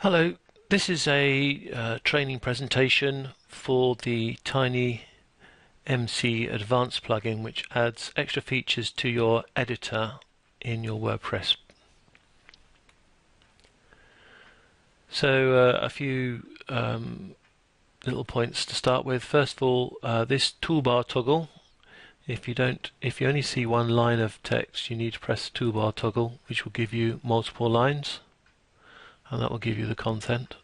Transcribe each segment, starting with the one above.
Hello, this is a training presentation for the TinyMCE Advanced plugin, which adds extra features to your editor in your WordPress. So a few little points to start with. First of all, this toolbar toggle. If you only see one line of text, you need to press the toolbar toggle, which will give you multiple lines, and that will give you the content.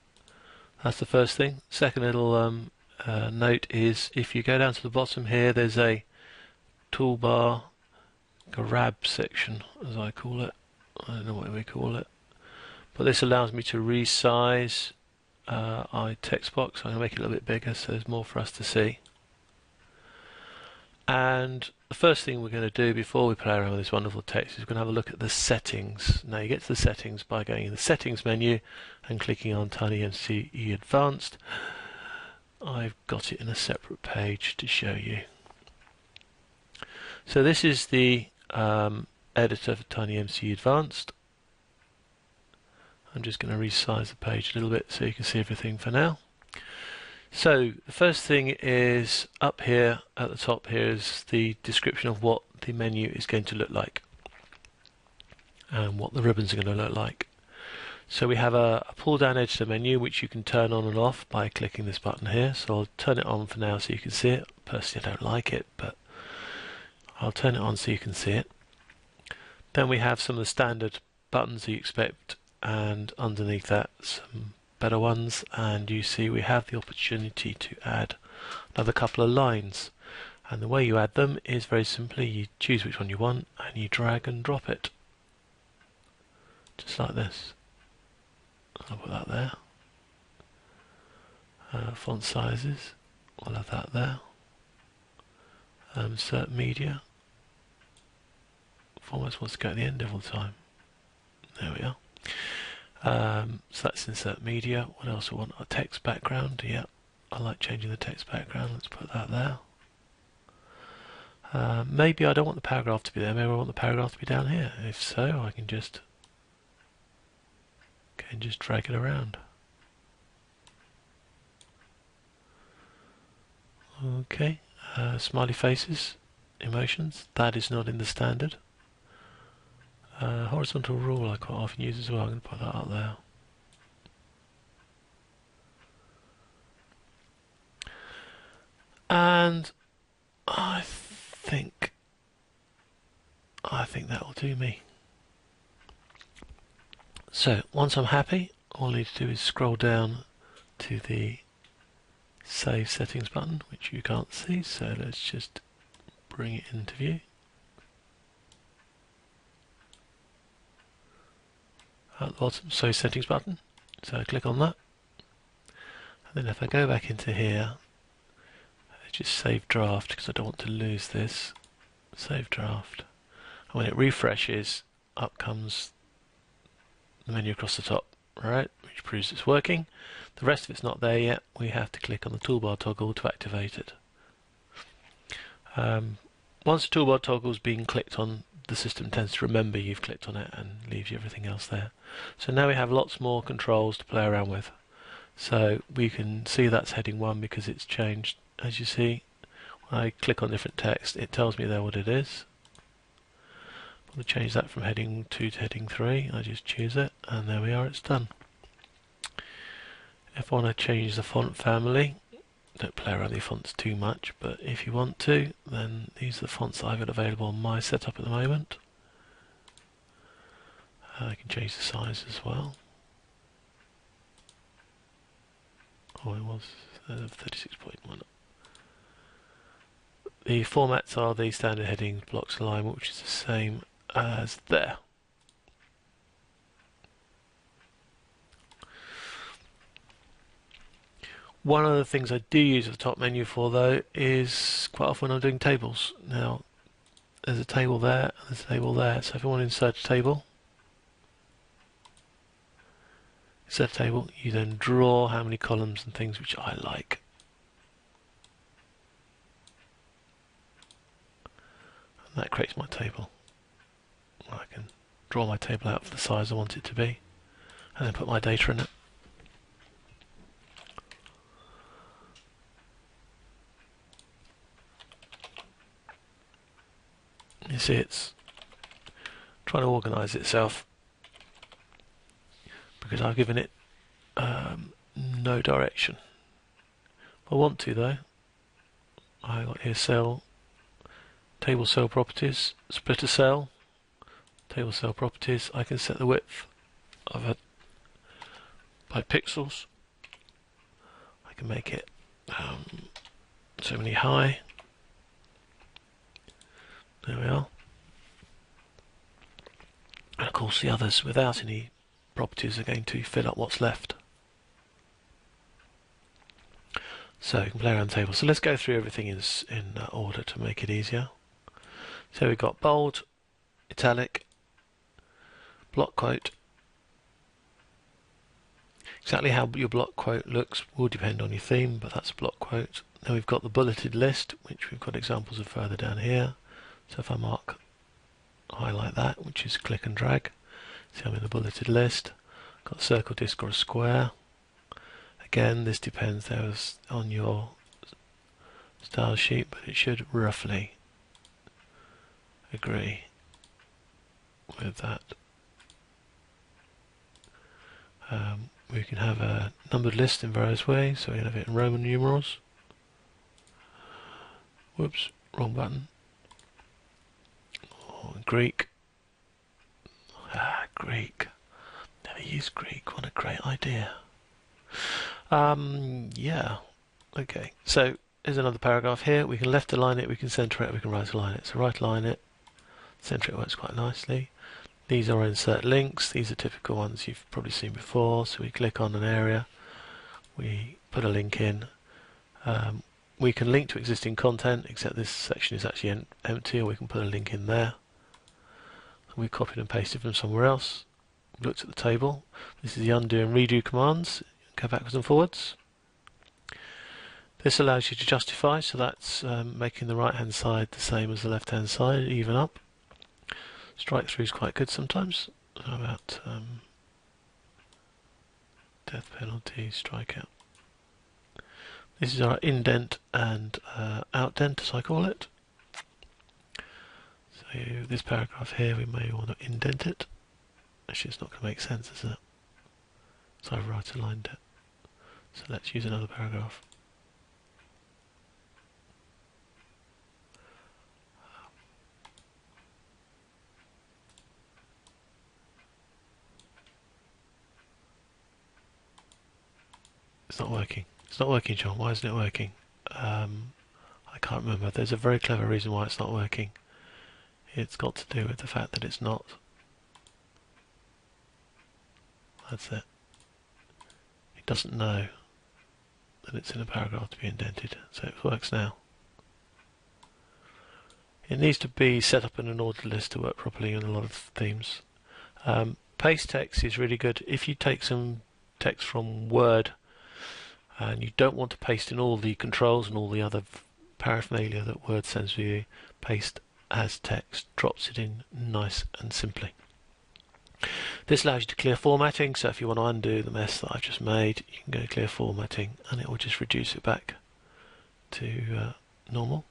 That's the first thing. Second little note is if you go down to the bottom here, there's a toolbar grab section, as I call it. I don't know what we call it, but this allows me to resize our text box. I'm going to make it a little bit bigger so there's more for us to see. And the first thing we're going to do before we play around with this wonderful text is we're going to have a look at the settings. Now you get to the settings by going in the settings menu and clicking on TinyMCE Advanced. I've got it in a separate page to show you. So this is the editor for TinyMCE Advanced. I'm just going to resize the page a little bit so you can see everything for now. So the first thing is up here at the top here is the description of what the menu is going to look like and what the ribbons are going to look like. So we have a pull down editor menu which you can turn on and off by clicking this button here. So I'll turn it on for now so you can see it. Personally I don't like it, but I'll turn it on so you can see it. Then we have some of the standard buttons you expect, and underneath that some better ones, and you see we have the opportunity to add another couple of lines, and the way you add them is very simply you choose which one you want and you drag and drop it just like this. I'll put that there. Font sizes, I'll have that there. Insert media, format wants to go at the end every time. There we are. So that's insert media. What else I want? A text background. Yeah, I like changing the text background. Let's put that there. Maybe I don't want the paragraph to be there. Maybe I want the paragraph to be down here. If so, I can just drag it around. Okay. Smiley faces, emotions. That is not in the standard. Horizontal rule I quite often use as well. I'm going to put that up there. And I think that will do me. So once I'm happy, all I need to do is scroll down to the Save Settings button, which you can't see. So let's just bring it into view. At the bottom, Save Settings button. So I click on that, and then if I go back into here, I just save draft because I don't want to lose this. Save draft, and when it refreshes, up comes the menu across the top, right, which proves it's working. The rest of it's not there yet. We have to click on the toolbar toggle to activate it. Once the toolbar toggle has been clicked on, the system tends to remember you've clicked on it and leaves you everything else there. So now we have lots more controls to play around with. So we can see that's heading 1 because it's changed. As you see, when I click on different text, it tells me there what it is. I'm going to change that from heading 2 to heading 3. I just choose it, and there we are, it's done. If I want to change the font family, don't play around with the fonts too much, but if you want to, then these are the fonts that I've got available on my setup at the moment. I can change the size as well. Oh, it was 36.1. The formats are the standard headings, blocks, alignment, which is the same as there. One of the things I do use at the top menu for, though, is quite often when I'm doing tables. Now, there's a table there, and there's a table there. So if I want to insert a table, you then draw how many columns and things, which I like. And that creates my table. I can draw my table out for the size I want it to be, and then put my data in it. You see it's trying to organise itself because I've given it no direction. If I want to though, I got here cell, table cell properties, splitter cell, table cell properties. I can set the width of it by pixels. I can make it so many high. There we are. And of course the others without any properties are going to fill up what's left. So you can play around the table. So let's go through everything in order to make it easier. So we've got bold, italic, block quote. Exactly how your block quote looks will depend on your theme, but that's a block quote. Then we've got the bulleted list, which we've got examples of further down here. So if I highlight that, which is click and drag, see I'm in the bulleted list. Got a circle, disc or a square. Again, this depends on your style sheet, but it should roughly agree with that. We can have a numbered list in various ways, so we can have it in Roman numerals. Whoops, wrong button. Or Greek. Greek. Never used Greek. What a great idea. Yeah. Okay. So here's another paragraph here. We can left align it, we can centre it, we can right align it. So right align it, centre it works quite nicely. These are insert links. These are typical ones you've probably seen before. So we click on an area, we put a link in. We can link to existing content, except this section is actually empty, or we can put a link in there. We copied and pasted from somewhere else. We've looked at the table. This is the undo and redo commands. Go backwards and forwards. This allows you to justify, so that's making the right hand side the same as the left hand side, even up. Strike through is quite good sometimes. How about death penalty, strikeout? This is our indent and outdent, as I call it. So this paragraph here, we may want to indent it. Actually, it's not going to make sense, is it? So I've right aligned it. So let's use another paragraph. It's not working. It's not working, John. Why isn't it working? I can't remember. There's a very clever reason why it's not working. It's got to do with the fact that it's not. That's it. It doesn't know that it's in a paragraph to be indented, so it works now. It needs to be set up in an ordered list to work properly in a lot of themes. Paste text is really good. If you take some text from Word and you don't want to paste in all the controls and all the other paraphernalia that Word sends for you, paste as text, drops it in nice and simply. This allows you to clear formatting, so if you want to undo the mess that I've just made, you can go clear formatting and it will just reduce it back to normal.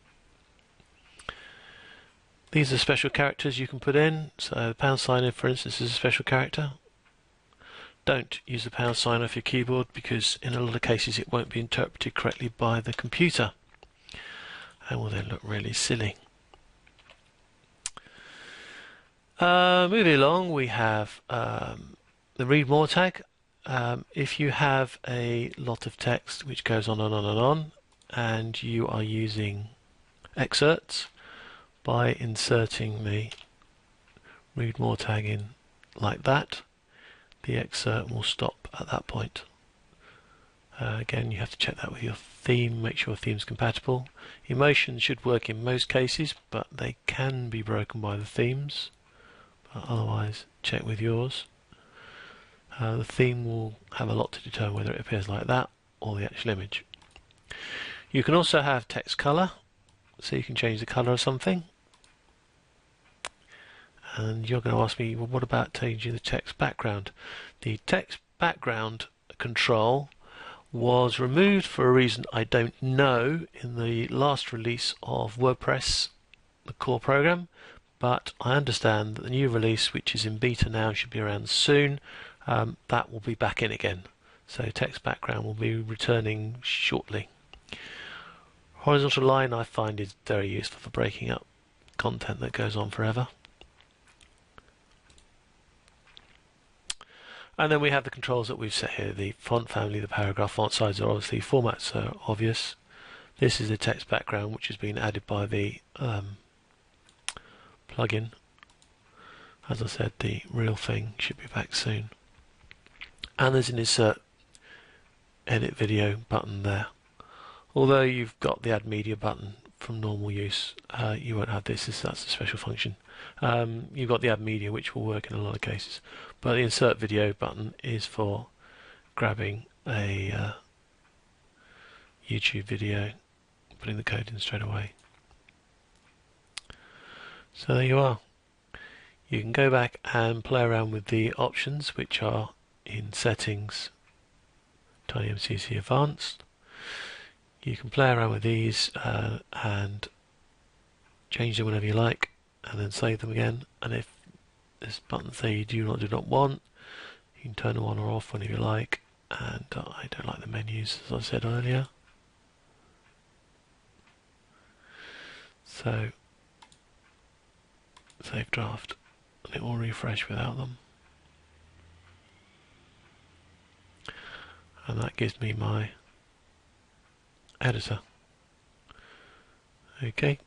These are special characters you can put in, so the pound sign, for instance, is a special character. Don't use the pound sign off your keyboard because in a lot of cases it won't be interpreted correctly by the computer and will then look really silly. Moving along, we have the read more tag. If you have a lot of text which goes on and on and on, and you are using excerpts, by inserting the read more tag in like that, the excerpt will stop at that point. Again, you have to check that with your theme, make sure the theme's compatible. Emotions should work in most cases, but they can be broken by the themes. Otherwise, check with yours. The theme will have a lot to determine whether it appears like that or the actual image. You can also have text color, so you can change the color of something. And you're going to ask me, well, what about changing the text background? The text background control was removed for a reason I don't know in the last release of WordPress, the core program, but I understand that the new release, which is in beta now, should be around soon. That will be back in again, so text background will be returning shortly. Horizontal line I find is very useful for breaking up content that goes on forever. And then we have the controls that we've set here. The font family, the paragraph font size are obviously, formats are obvious. This is the text background, which has been added by the plugin. As I said, the real thing should be back soon. And there's an insert edit video button there. Although you've got the add media button from normal use, you won't have this, that's a special function. You've got the add media, which will work in a lot of cases, but the insert video button is for grabbing a YouTube video, putting the code in straight away. So there you are. You can go back and play around with the options, which are in settings, TinyMCE Advanced. You can play around with these and change them whenever you like, and then save them again. And if this button say you do not want, you can turn them on or off whenever you like. And I don't like the menus, as I said earlier. So save draft, and it will refresh without them. And that gives me my editor. Okay,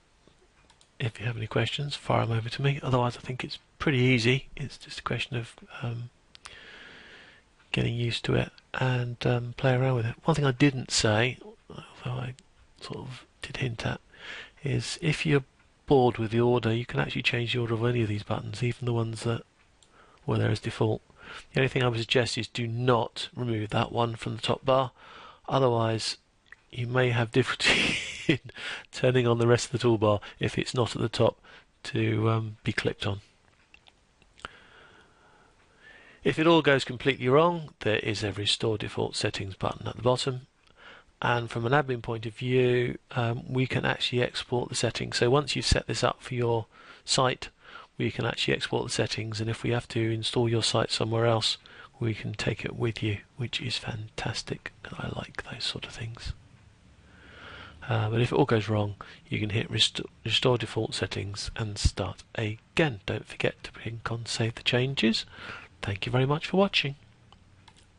if you have any questions, fire them over to me. Otherwise, I think it's pretty easy. It's just a question of getting used to it and play around with it. One thing I didn't say, although I sort of did hint at, is if you're bored with the order, you can actually change the order of any of these buttons, even the ones that were there as default. The only thing I would suggest is do not remove that one from the top bar. Otherwise, you may have difficulty in turning on the rest of the toolbar if it's not at the top to be clicked on. If it all goes completely wrong, there is a restore default settings button at the bottom, and from an admin point of view, we can actually export the settings. So once you've set this up for your site, we can actually export the settings, and if we have to install your site somewhere else, we can take it with you, which is fantastic. I like those sort of things. But if it all goes wrong, you can hit restore default settings and start again. Don't forget to click on save the changes. Thank you very much for watching.